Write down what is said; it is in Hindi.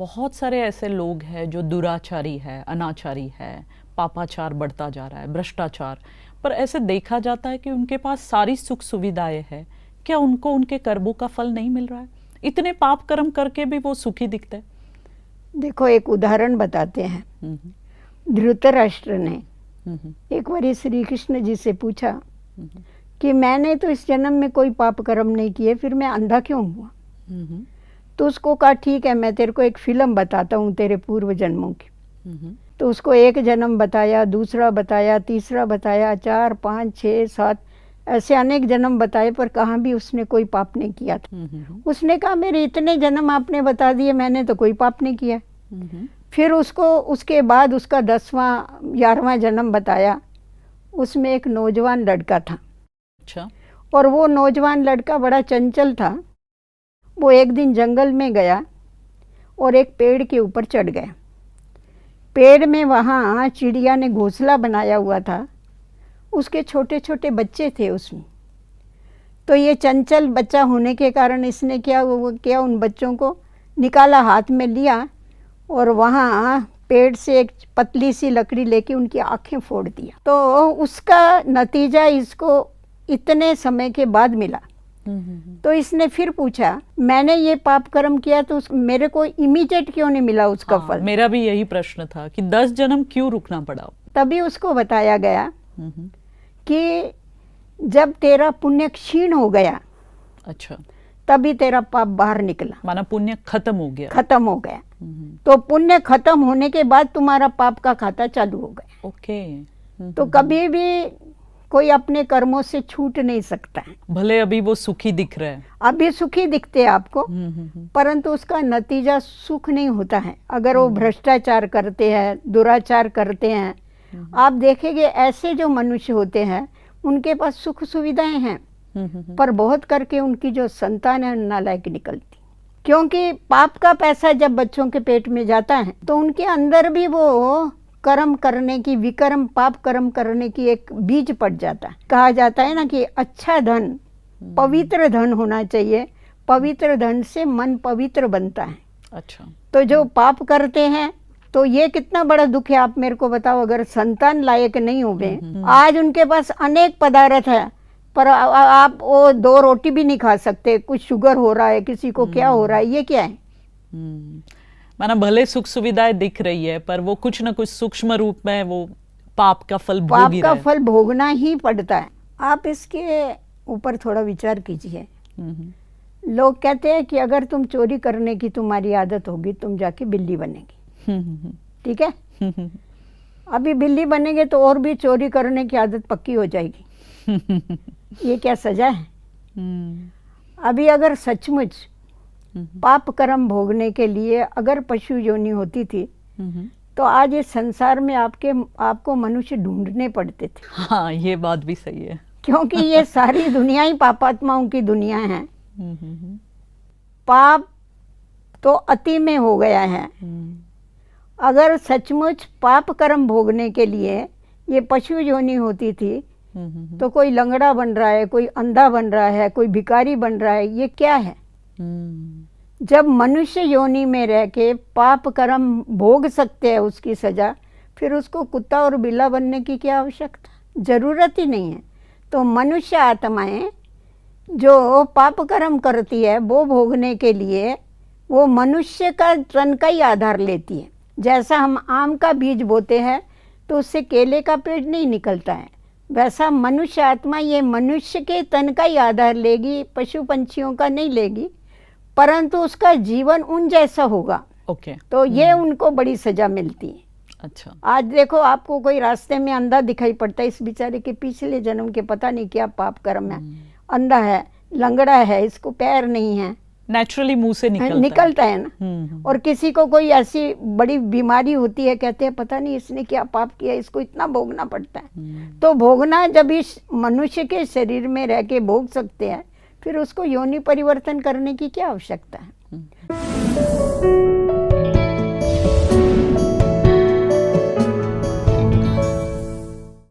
बहुत सारे ऐसे लोग हैं जो दुराचारी है, अनाचारी है, पापाचार बढ़ता जा रहा है, भ्रष्टाचार, पर ऐसे देखा जाता है कि उनके पास सारी सुख सुविधाएं हैं। क्या उनको उनके कर्मों का फल नहीं मिल रहा है? इतने पाप कर्म करके भी वो सुखी दिखते हैं। देखो, एक उदाहरण बताते हैं। धृतराष्ट्र ने एक बार श्री कृष्ण जी से पूछा कि मैंने तो इस जन्म में कोई पाप कर्म नहीं किए, फिर मैं अंधा क्यों हुआ? तो उसको कहा, ठीक है, मैं तेरे को एक फिल्म बताता हूँ तेरे पूर्व जन्मों की। तो उसको एक जन्म बताया, दूसरा बताया, तीसरा बताया, 4, 5, 6, 7 ऐसे अनेक जन्म बताए, पर कहाँ भी उसने कोई पाप नहीं किया था। उसने कहा, मेरे इतने जन्म आपने बता दिए, मैंने तो कोई पाप नहीं किया। फिर उसको उसके बाद उसका 10वां 11वां जन्म बताया। उसमें एक नौजवान लड़का था। अच्छा। और वो नौजवान लड़का बड़ा चंचल था। वो एक दिन जंगल में गया और एक पेड़ के ऊपर चढ़ गया। पेड़ में वहाँ चिड़िया ने घोंसला बनाया हुआ था, उसके छोटे छोटे बच्चे थे उसमें। तो ये चंचल बच्चा होने के कारण इसने क्या उन बच्चों को निकाला, हाथ में लिया और वहाँ पेड़ से एक पतली सी लकड़ी लेके उनकी आंखें फोड़ दिया। तो उसका नतीजा इसको इतने समय के बाद मिला। तो इसने फिर पूछा, मैंने ये पाप कर्म किया तो मेरे को इमीडिएट क्यों नहीं मिला उसका फल? मेरा भी यही प्रश्न था कि 10 जन्म क्यों रुकना पड़ा? तभी उसको बताया गया कि जब तेरा पुण्य क्षीण हो गया, अच्छा, तभी तेरा पाप बाहर निकला, माना पुण्य खत्म हो गया। खत्म हो गया। तो पुण्य खत्म होने के बाद तुम्हारा पाप का खाता चालू हो गया। ओके। तो कभी भी कोई अपने कर्मों से छूट नहीं सकता है। भले अभी वो सुखी दिख रहे हैं, अभी सुखी दिखते हैं आपको, परंतु उसका नतीजा सुख नहीं होता है। अगर वो भ्रष्टाचार करते हैं, दुराचार करते हैं, आप देखेंगे ऐसे जो मनुष्य होते हैं उनके पास सुख सुविधाएं हैं, पर बहुत करके उनकी जो संतान है नालायक निकलती। क्योंकि पाप का पैसा जब बच्चों के पेट में जाता है तो उनके अंदर भी वो कर्म करने की, विकर्म पाप कर्म करने की एक बीज पड़ जाता है। कहा जाता है ना कि अच्छा धन पवित्र धन होना चाहिए, पवित्र धन से मन पवित्र बनता है। अच्छा। तो जो पाप करते हैं, तो ये कितना बड़ा दुख है, आप मेरे को बताओ। अगर संतान लायक नहीं हो गए, आज उनके पास अनेक पदार्थ है, पर आप वो 2 रोटी भी नहीं खा सकते। कुछ शुगर हो रहा है, किसी को क्या हो रहा है, ये क्या है? माना भले सुख सुविधाएं दिख रही है, पर वो कुछ न कुछ सूक्ष्म रूप में वो पाप का फल भोग ही रहे। पाप का फल भोगना ही पड़ता है। आप इसके ऊपर थोड़ा विचार कीजिए। लोग कहते हैं कि अगर तुम चोरी करने की तुम्हारी आदत होगी, तुम जाके बिल्ली बनेगी। ठीक है, अभी बिल्ली बनेंगे तो और भी चोरी करने की आदत पक्की हो जाएगी। ये क्या सजा है? अभी अगर सचमुच पाप कर्म भोगने के लिए अगर पशु योनि होती थी, तो आज इस संसार में आपको मनुष्य ढूंढने पड़ते थे। हाँ, ये बात भी सही है। क्योंकि ये सारी दुनिया ही पापात्माओं की दुनिया है। पाप तो अति में हो गया है। अगर सचमुच पाप कर्म भोगने के लिए ये पशु योनि होती थी, तो कोई लंगड़ा बन रहा है, कोई अंधा बन रहा है, कोई भिखारी बन रहा है, ये क्या है? जब मनुष्य योनि में रह के पाप कर्म भोग सकते हैं उसकी सजा, फिर उसको कुत्ता और बिल्ला बनने की क्या आवश्यकता? जरूरत ही नहीं है। तो मनुष्य आत्माएं जो पाप कर्म करती है, वो भोगने के लिए वो मनुष्य का तन का ही आधार लेती है। जैसा हम आम का बीज बोते हैं तो उससे केले का पेड़ नहीं निकलता है, वैसा मनुष्य आत्मा ये मनुष्य के तन का ही आधार लेगी, पशु पंछियों का नहीं लेगी, परंतु उसका जीवन उन जैसा होगा। ओके। तो ये उनको बड़ी सजा मिलती है। अच्छा। आज देखो, आपको कोई रास्ते में अंधा दिखाई पड़ता है, इस बेचारे के पिछले जन्म के पता नहीं क्या पाप कर्म है। अंधा है, लंगड़ा है, इसको पैर नहीं है, नेचुरली मुंह से निकलता है ना। और किसी को कोई ऐसी बड़ी बीमारी होती है, कहते हैं पता नहीं इसने क्या पाप किया, इसको इतना भोगना पड़ता है। तो भोगना जब इस मनुष्य के शरीर में रह के भोग सकते हैं, फिर उसको योनि परिवर्तन करने की क्या आवश्यकता है?